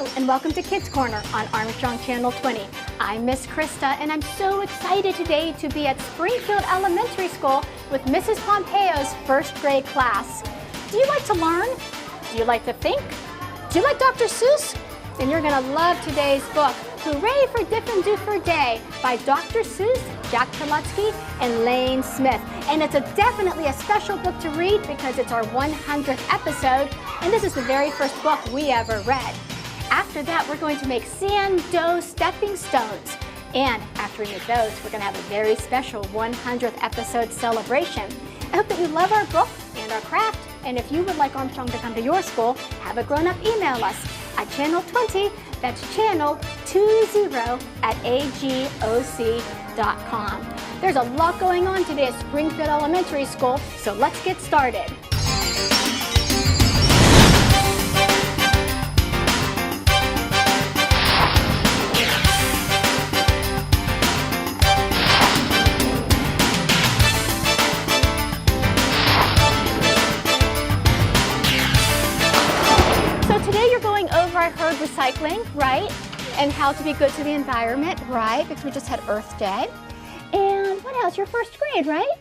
Hello and welcome to Kids Corner on Armstrong Channel 20. I'm Miss Krista and I'm so excited today to be at Springfield Elementary School with Mrs. Pompeo's first grade class. Do you like to learn? Do you like to think? Do you like Dr. Seuss? Then you're going to love today's book, Hooray for Diffendoofer Day by Dr. Seuss, Jack Chalutsky, and Lane Smith. And it's definitely a special book to read because it's our 100th episode, and this is the very first book we ever read. After that, we're going to make sand dough stepping stones. And after we make those, we're going to have a very special 100th episode celebration. I hope that you love our book and our craft. And if you would like Armstrong to come to your school, have a grown-up email us at channel 20, that's channel 20@agoc.com. There's a lot going on today at Springfield Elementary School, so let's get started. I heard recycling, right? And how to be good to the environment, right? Because we just had Earth Day. And what else? You're first grade, right?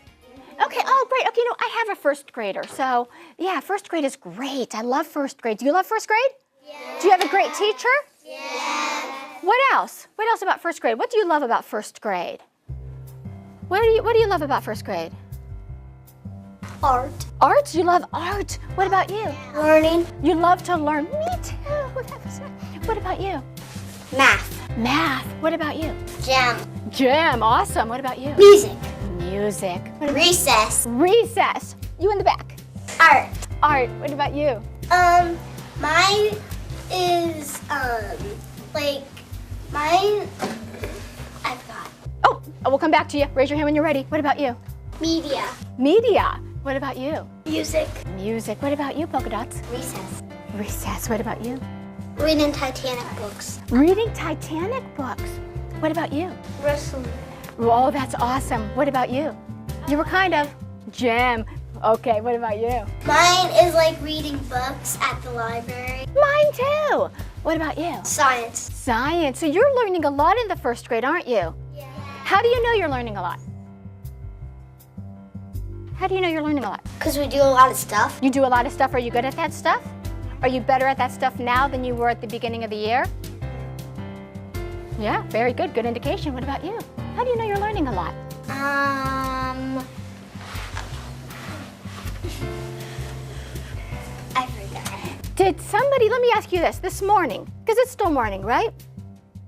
Okay, oh great. Okay, I have a first grader. So yeah, first grade is great. I love first grade. Do you love first grade? Yeah. Do you have a great teacher? Yeah. What else? What else about first grade? What do you love about first grade? What do you love about first grade? Art. Art? You love art. What about you? Learning. You love to learn. Me too. What about you? Math. Math. What about you? Gym. Gym. Awesome. What about you? Music. Music. Recess. Recess. You in the back. Art. Art. What about you? Mine is, mine, I forgot. Oh, we'll come back to you. Raise your hand when you're ready. What about you? Media. Media. What about you? Music. Music. What about you, Polka Dots? Recess. Recess. What about you? Reading Titanic books. Reading Titanic books. What about you? Wrestling. Oh, that's awesome. What about you? You were kind of gym. Okay, what about you? Mine is like reading books at the library. Mine too. What about you? Science. Science. So you're learning a lot in the first grade, aren't you? Yeah. How do you know you're learning a lot? How do you know you're learning a lot? Because we do a lot of stuff. You do a lot of stuff. Are you good at that stuff? Are you better at that stuff now than you were at the beginning of the year? Yeah, very good. Good indication. What about you? How do you know you're learning a lot? I forgot. Did somebody, let me ask you this morning, because it's still morning, right?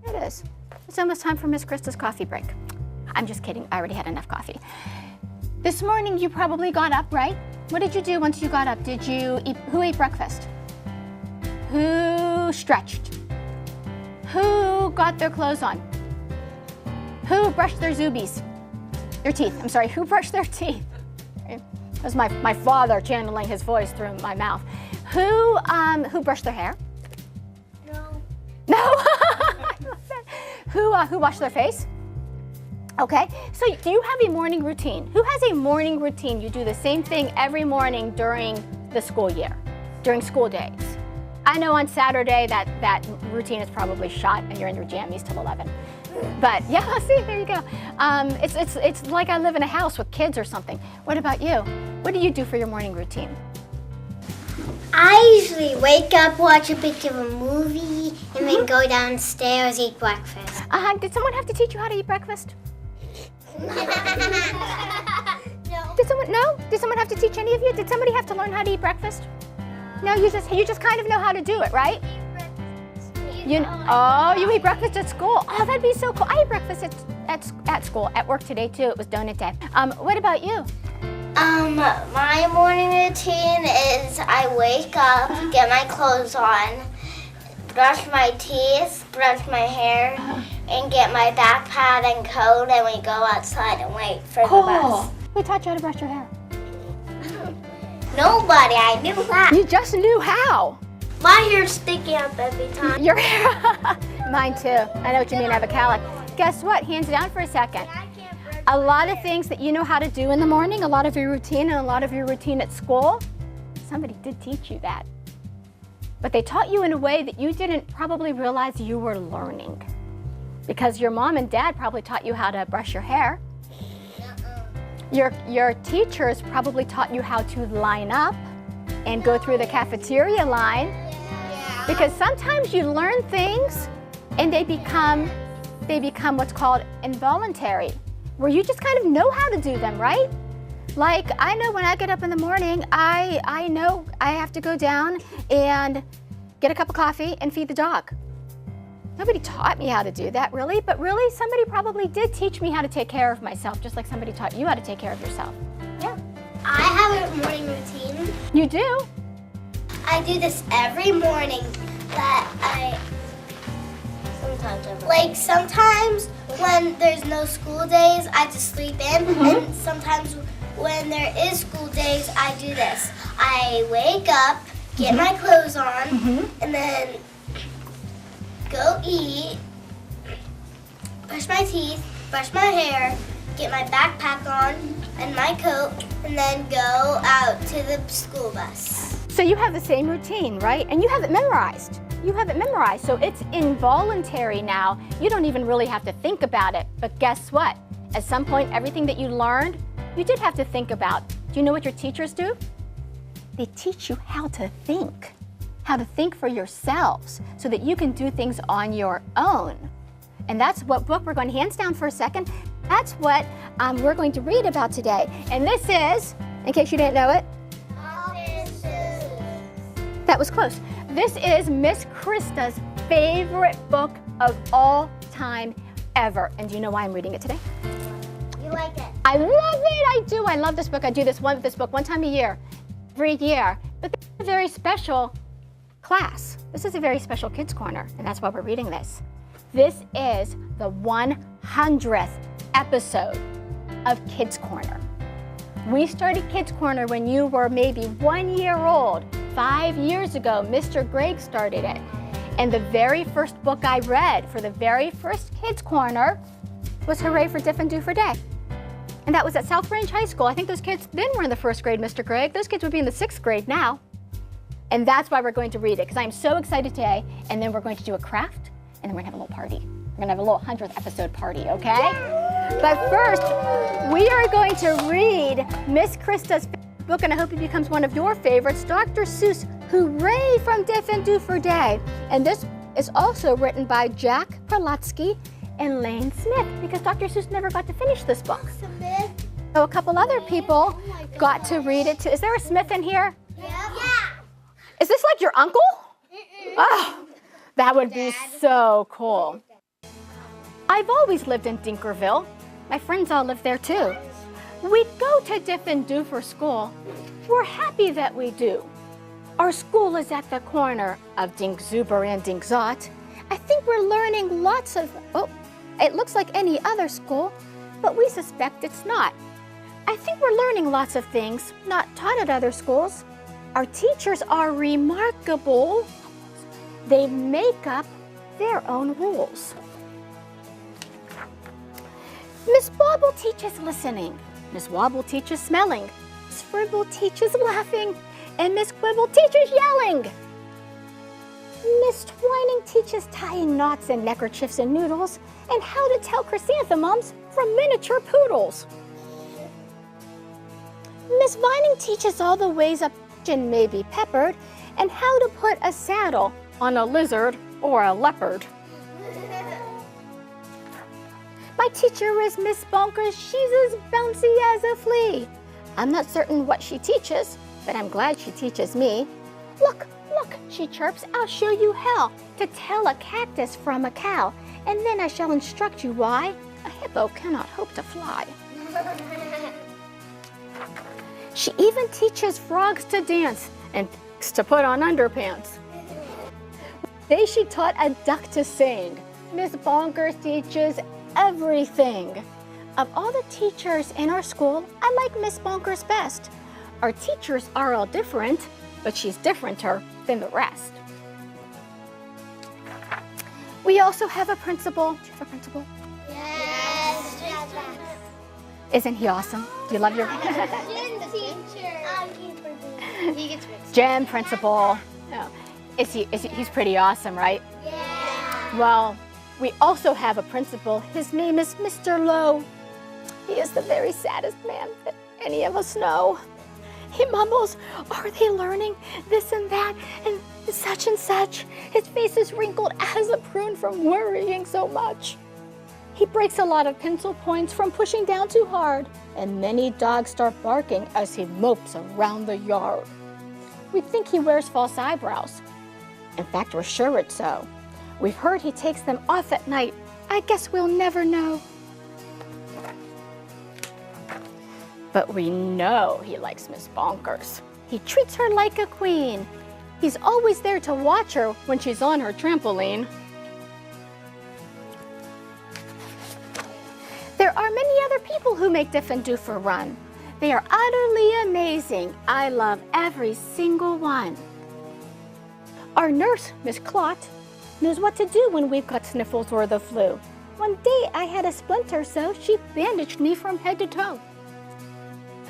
It is. It's almost time for Miss Krista's coffee break. I'm just kidding. I already had enough coffee. This morning you probably got up, right? What did you do once you got up? Did you eat, who ate breakfast? Who stretched? Who got their clothes on? Who brushed their zoobies? Their teeth, I'm sorry, who brushed their teeth? That was my father channeling his voice through my mouth. Who brushed their hair? No. No? Who washed their face? Okay, so do you have a morning routine? Who has a morning routine? You do the same thing every morning during the school year, during school days. I know on Saturday that routine is probably shot and you're in your jammies till 11. But yeah, see, there you go. It's like I live in a house with kids or something. What about you? What do you do for your morning routine? I usually wake up, watch a bit of a movie, and then go downstairs, eat breakfast. Did someone have to teach you how to eat breakfast? No. Did someone have to teach any of you? Did somebody have to learn how to eat breakfast? No, you just kind of know how to do it, right? You eat breakfast at school. Oh, that'd be so cool. I eat breakfast at school, at work today too. It was donut day. What about you? My morning routine is I wake up, get my clothes on, brush my teeth, brush my hair, and get my backpack and coat, and we go outside and wait for the bus. Who taught you how to brush your hair? Nobody, I knew that. You just knew how? My hair's sticking up every time. Your hair? Mine too. I know what you mean, I have a cowlick. Guess what? Hands down for a second. A lot of things that you know how to do in the morning, a lot of your routine and a lot of your routine at school, somebody did teach you that. but they taught you in a way that you didn't probably realize you were learning. Because your mom and dad probably taught you how to brush your hair. Your teachers probably taught you how to line up and go through the cafeteria line. Because sometimes you learn things and they become what's called involuntary, where you just kind of know how to do them, right? Like, I know when I get up in the morning, I know I have to go down and get a cup of coffee and feed the dog. Nobody taught me how to do that, really, but really somebody probably did teach me how to take care of myself, just like somebody taught you how to take care of yourself. Yeah. I have a morning routine. You do? I do this every morning, sometimes when there's no school days, I just sleep in, and sometimes when there is school days, I do this. I wake up, get my clothes on, and then go eat, brush my teeth, brush my hair, get my backpack on and my coat, and then go out to the school bus. So you have the same routine, right? And you have it memorized. You have it memorized, so it's involuntary now. You don't even really have to think about it. But guess what? At some point, everything that you learned, you did have to think about. Do you know what your teachers do? They teach you how to think for yourselves so that you can do things on your own. And that's what book we're going to hands down for a second. That's what we're going to read about today. And this is, in case you didn't know it, that was close. This is Miss Krista's favorite book of all time ever. And do you know why I'm reading it today? You like it? I love it, I do. I love this book. I do this book one time a year, every year. But this is a very special class. This is a very special Kids Corner, and that's why we're reading this. This is the 100th episode of Kids Corner. We started Kids Corner when you were maybe 1 year old. 5 years ago, Mr. Greg started it. And the very first book I read for the very first Kids Corner was Hooray for Diffendoofer Day. And that was at South Range High School. I think those kids then were in the first grade, Mr. Greg. Those kids would be in the 6th grade now. And that's why we're going to read it, because I'm so excited today. And then we're going to do a craft, and then we're gonna have a little party. We're gonna have a little 100th episode party, okay? But first, we are going to read Miss Krista's book, and I hope it becomes one of your favorites, Dr. Seuss' Hooray from Diffendoofer Day. And this is also written by Jack Perlotsky and Lane Smith, because Dr. Seuss never got to finish this book. Smith. So a couple other people got to read it too. Is there a Smith in here? Yeah. Is this like your uncle? Oh, that would be so cool. I've always lived in Dinkerville. My friends all live there too. We go to Diffendoofer school. We're happy that we do. Our school is at the corner of Dinkzuber and Dinkzot. I think we're learning lots of, it looks like any other school, but we suspect it's not. I think we're learning lots of things not taught at other schools. Our teachers are remarkable. They make up their own rules. Miss Bobble teaches listening. Miss Wobble teaches smelling. Miss Fribble teaches laughing. And Miss Quibble teaches yelling. Miss Twining teaches tying knots and neckerchiefs and noodles, and how to tell chrysanthemums from miniature poodles. Miss Vining teaches all the ways a pigeon may be peppered, and how to put a saddle on a lizard or a leopard. My teacher is Miss Bonkers. She's as bouncy as a flea. I'm not certain what she teaches, but I'm glad she teaches me. Look, she chirps, I'll show you how to tell a cactus from a cow, and then I shall instruct you why a hippo cannot hope to fly. She even teaches frogs to dance and pigs to put on underpants. Today she taught a duck to sing. Miss Bonkers teaches everything. Of all the teachers in our school, I like Miss Bonkers best. Our teachers are all different, but she's differenter than the rest. We also have a principal. Do you have a principal? Yes. Isn't he awesome? Do you love your Gym teacher. gym principal? No. He's pretty awesome, right? Yeah. Well, we also have a principal. His name is Mr. Lowe. He is the very saddest man that any of us know. He mumbles, "Are they learning this and that and such and such?" His face is wrinkled as a prune from worrying so much. He breaks a lot of pencil points from pushing down too hard, and many dogs start barking as he mopes around the yard. We think he wears false eyebrows. In fact, we're sure it's so. We've heard he takes them off at night. I guess we'll never know. But we know he likes Miss Bonkers. He treats her like a queen. He's always there to watch her when she's on her trampoline. There are many other people who make Diffendoofer run. They are utterly amazing. I love every single one. Our nurse, Miss Clot, knows what to do when we've got sniffles or the flu. One day I had a splinter, so she bandaged me from head to toe.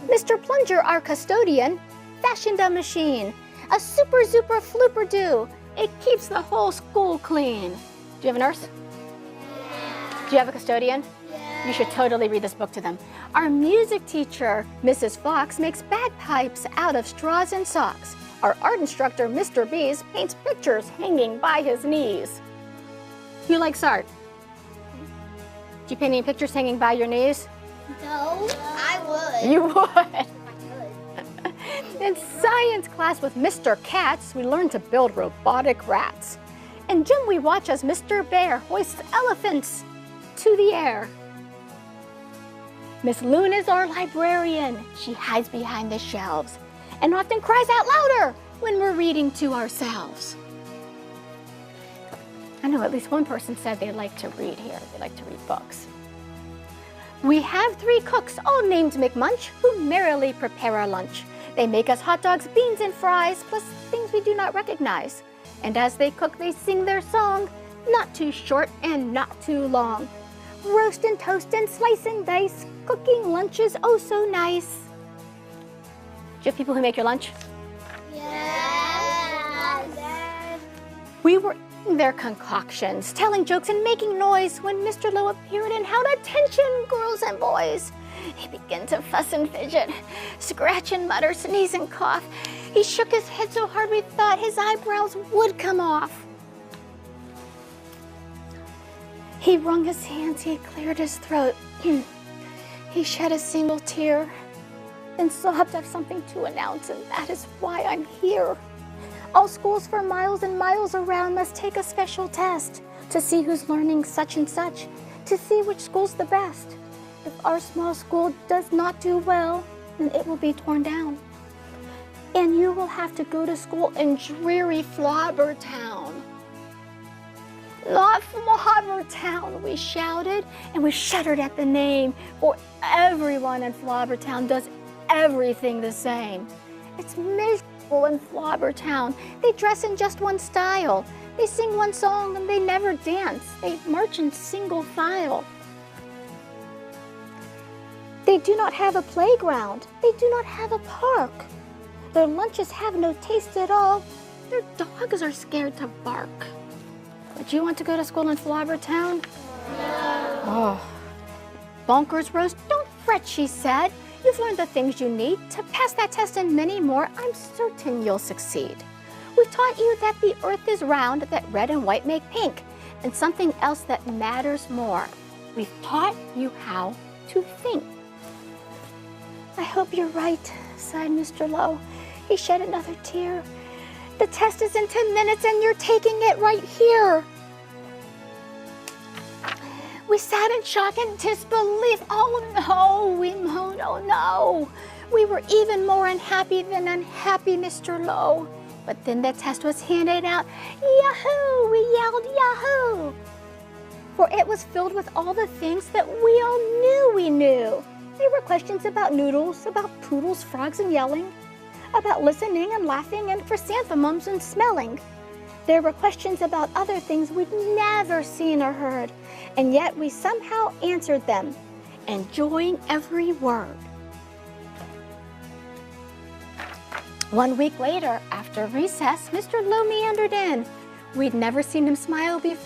Mr. Plunger, our custodian, fashioned a machine, a super zuper flooper doo. It keeps the whole school clean. Do you have a nurse? Yeah. Do you have a custodian? Yeah. You should totally read this book to them. Our music teacher, Mrs. Fox, makes bagpipes out of straws and socks. Our art instructor, Mr. Bees, paints pictures hanging by his knees. You like art? Do you paint any pictures hanging by your knees? No, I would. You would. I could. In science class with Mr. Katz, we learn to build robotic rats. In gym, we watch as Mr. Bear hoists elephants to the air. Miss Loon is our librarian. She hides behind the shelves and often cries out louder when we're reading to ourselves. I know at least one person said they like to read here. They like to read books. We have 3 cooks, all named McMunch, who merrily prepare our lunch. They make us hot dogs, beans, and fries, plus things we do not recognize. And as they cook, they sing their song, not too short and not too long. Roast and toast and slice and dice, cooking lunch is oh so nice. Do you have people who make your lunch? Yes. We were eating their concoctions, telling jokes and making noise when Mr. Lowe appeared and held attention, girls and boys. He began to fuss and fidget, scratch and mutter, sneeze and cough. He shook his head so hard we thought his eyebrows would come off. He wrung his hands, he cleared his throat. He shed a single tear, then sobbed, "I've something to announce, and that is why I'm here. All schools for miles and miles around must take a special test to see who's learning such and such, to see which school's the best. If our small school does not do well, then it will be torn down. And you will have to go to school in dreary Flobbertown." "Not Flobbertown," we shouted, and we shuddered at the name, for everyone in Flobbertown does everything the same. It's miserable in Flobbertown. They dress in just one style. They sing one song and they never dance. They march in single file. They do not have a playground. They do not have a park. Their lunches have no taste at all. Their dogs are scared to bark. Would you want to go to school in Flobbertown? No. Oh. Bonkers Rose, don't fret, she said. You've learned the things you need. To pass that test and many more, I'm certain you'll succeed. We've taught you that the earth is round, that red and white make pink, and something else that matters more. We've taught you how to think. I hope you're right, sighed Mr. Lowe. He shed another tear. The test is in 10 minutes and you're taking it right here. We sat in shock and disbelief. Oh no, we moaned, oh no. We were even more unhappy than unhappy, Mr. Lowe. But then the test was handed out. Yahoo! We yelled Yahoo! For it was filled with all the things that we all knew we knew. There were questions about noodles, about poodles, frogs, and yelling, about listening and laughing and chrysanthemums and smelling. There were questions about other things we'd never seen or heard, and yet we somehow answered them, enjoying every word. 1 week later, after recess, Mr. Lowe meandered in. We'd never seen him smile before,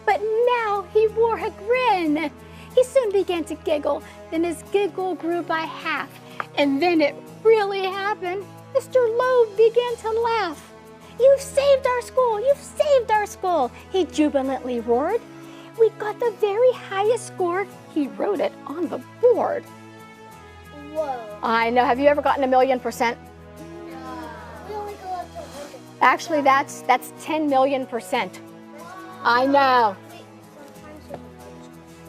but now he wore a grin. He soon began to giggle, then his giggle grew by half. And then it really happened. Mr. Lowe began to laugh. "You've saved our school! You've saved our school!" he jubilantly roared. "We got the very highest score." He wrote it on the board. Whoa. I know. Have you ever gotten 1,000,000%? No. We only go up to 100. Actually, that's 10,000,000%. I know.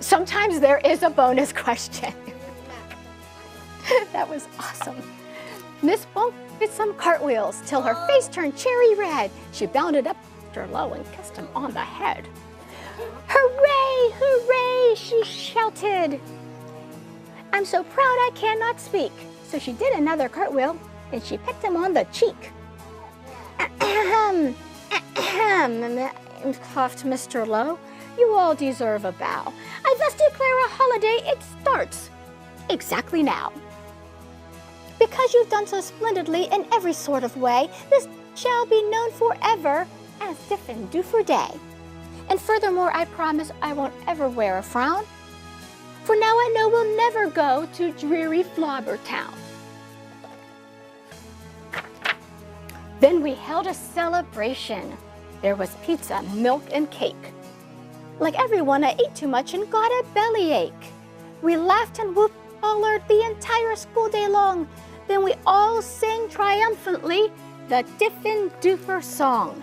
Sometimes there is a bonus question. That was awesome. Miss Bunk did some cartwheels till her face turned cherry red. She bounded up to Mr. Lowe and kissed him on the head. "Hooray! Hooray!" she shouted. "I'm so proud I cannot speak." So she did another cartwheel and she pecked him on the cheek. "Ahem, ahem," coughed Mr. Lowe. "You all deserve a bow. I thus declare a holiday. It starts exactly now. Because you've done so splendidly in every sort of way, this shall be known forever as Diffendoofer Day. And furthermore, I promise I won't ever wear a frown, for now I know we'll never go to dreary Flobbertown." Then we held a celebration. There was pizza, milk, and cake. Like everyone, I ate too much and got a bellyache. We laughed and whooped and hollered the entire school day long. Then we all sang triumphantly the Diffendoofer song.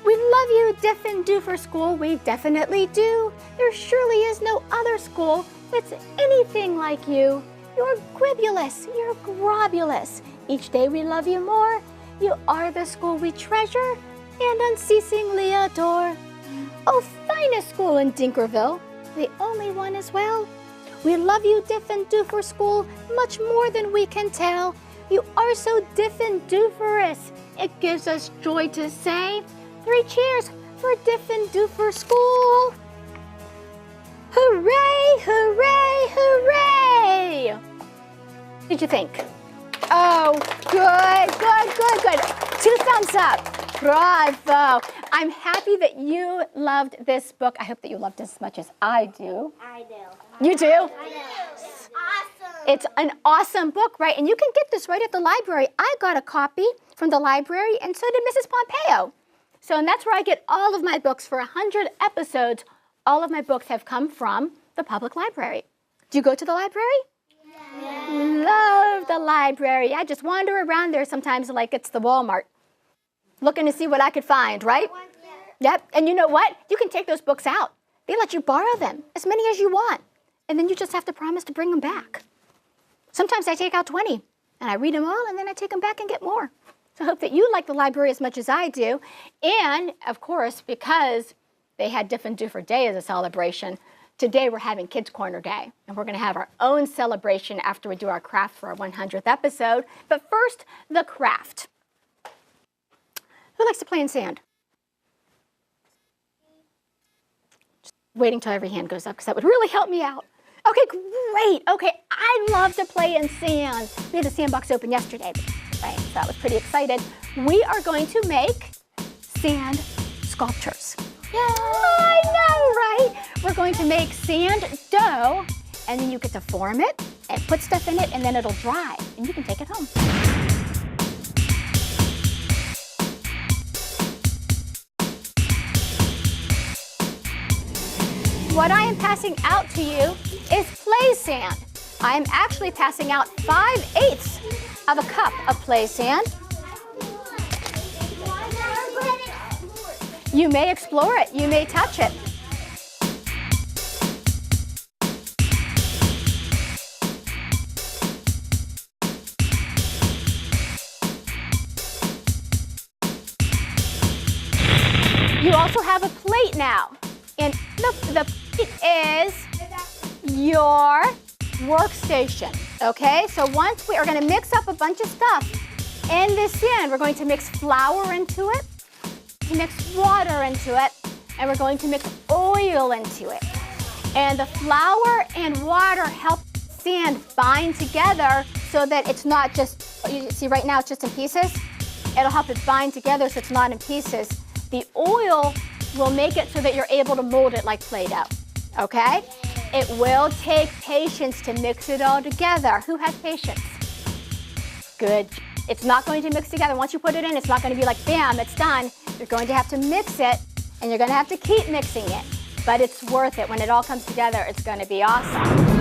"We love you, Diffendoofer School, we definitely do. There surely is no other school that's anything like you. You're gribulous, you're grobulous. Each day we love you more. You are the school we treasure and unceasingly adore. Oh, finest school in Dinkerville, the only one as well. We love you, Diffendoofer School, much more than we can tell. You are so Diffendooferous, it gives us joy to say. 3 cheers for Diffendoofer School. Hooray, hooray, hooray! What did you think? Oh, good, good, good, good. 2 thumbs up. Bravo. I'm happy that you loved this book. I hope that you loved it as much as I do. I do. You do? I do. It's awesome. It's an awesome book, right? And you can get this right at the library. I got a copy from the library, and so did Mrs. Pompeo. And that's where I get all of my books. For 100 episodes, all of my books have come from the public library. Do you go to the library? Yeah. Love the library. I just wander around there sometimes like it's the Walmart, looking to see what I could find, right? Yep. And you know what? You can take those books out. They let you borrow them, as many as you want. And then you just have to promise to bring them back. Sometimes I take out 20, and I read them all, and then I take them back and get more. So I hope that you like the library as much as I do. And, of course, because they had Diffendoofer Day as a celebration, today we're having Kids Corner Day. And we're going to have our own celebration after we do our craft for our 100th episode. But first, the craft. Who likes to play in sand? Just waiting till every hand goes up, because that would really help me out. Okay, great. Okay, I love to play in sand. We had the sandbox open yesterday. Right, so that was pretty excited. We are going to make sand sculptures. Yay! I know, right? We're going to make sand dough, and then you get to form it and put stuff in it, and then it'll dry, and you can take it home. What I am passing out to you is play sand. I am actually passing out 5/8 of a cup of play sand. You may explore it. You may touch it. You also have a plate now. And the plate is your workstation, okay? So once we are going to mix up a bunch of stuff in this sand, we're going to mix flour into it, mix water into it, and we're going to mix oil into it. And the flour and water help sand bind together so that it's not just You see right now it's just in pieces. It'll help it bind together so it's not in pieces. The oil will make it so that you're able to mold it like Play-Doh, okay? It will take patience to mix it all together. Who has patience? Good. It's not going to mix together. Once you put it in, it's not going to be like, bam, it's done. You're going to have to mix it, and you're going to have to keep mixing it. But it's worth it. When it all comes together, it's going to be awesome.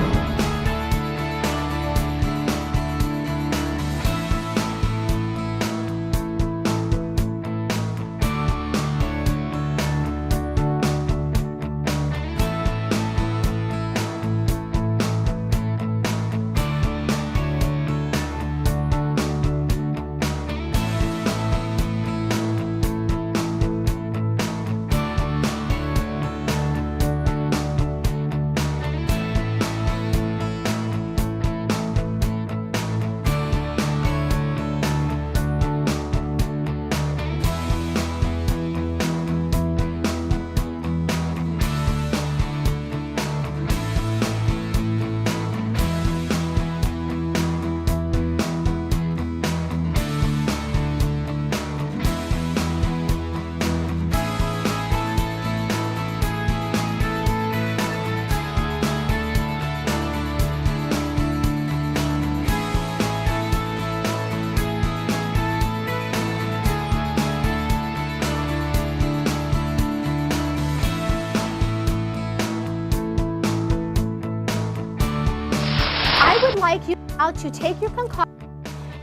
I would like you now to take your concoction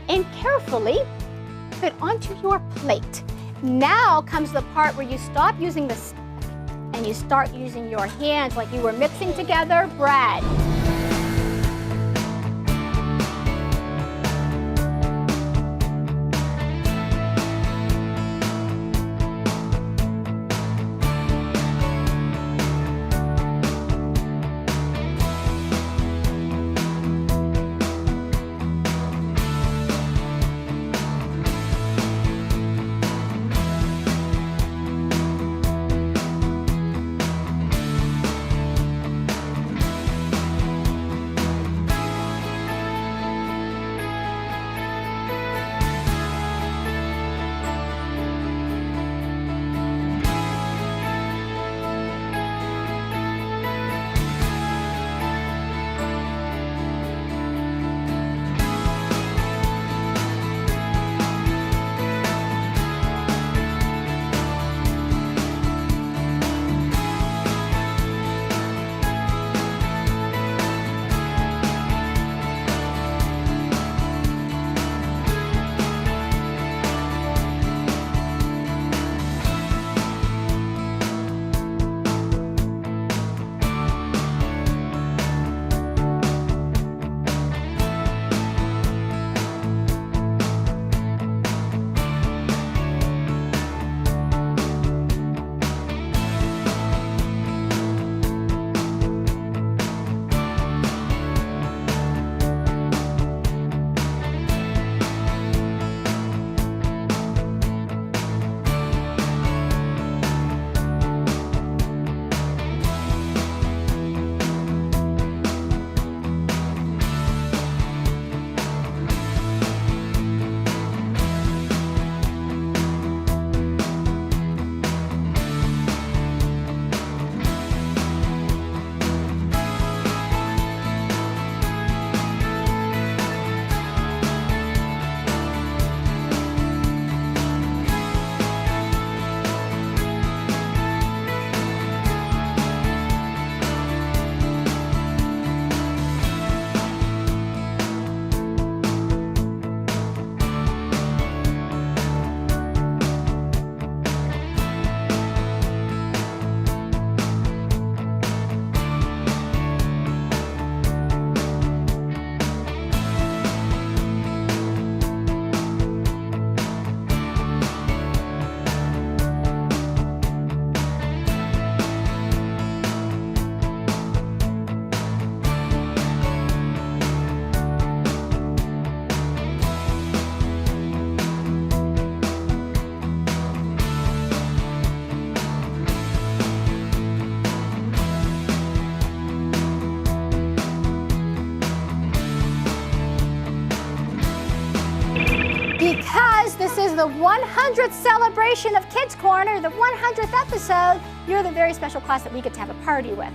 and carefully put it onto your plate. Now comes the part where you stop using the stick and you start using your hands like you were mixing together bread. the 100th celebration of Kids Corner, the 100th episode. You're the very special class that we get to have a party with.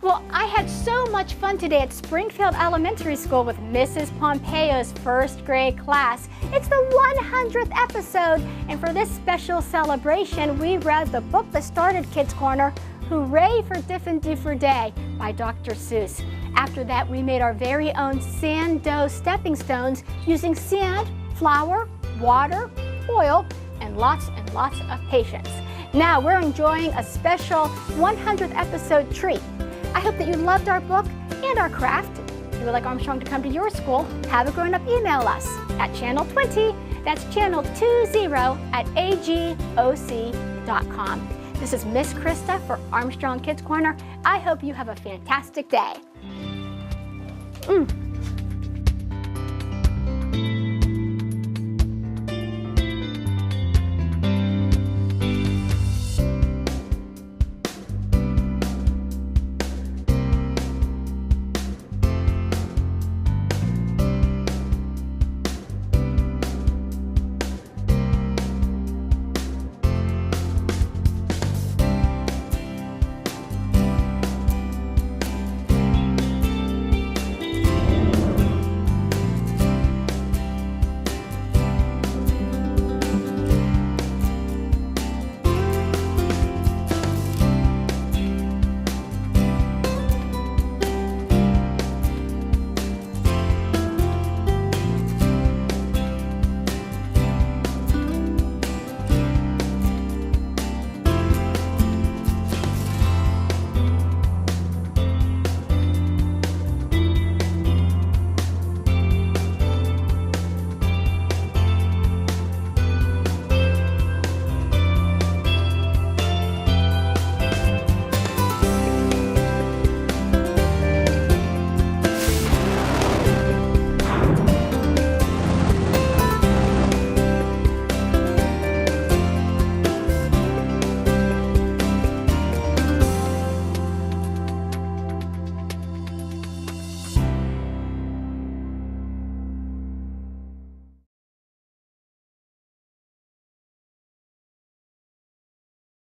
Well, I had so much fun today at Springfield Elementary School with Mrs. Pompeo's first grade class. It's the 100th episode, and for this special celebration, we read the book that started Kids Corner, Hooray for Diffendoofer Day by Dr. Seuss. After that, we made our very own sand dough stepping stones using sand, flour, water, oil, and lots of patience. Now we're enjoying a special 100th episode treat. I hope that you loved our book and our craft. If you would like Armstrong to come to your school, have a grown-up email us at channel20, that's channel20@agoc.com. This is Miss Krista for Armstrong Kids Corner. I hope you have a fantastic day.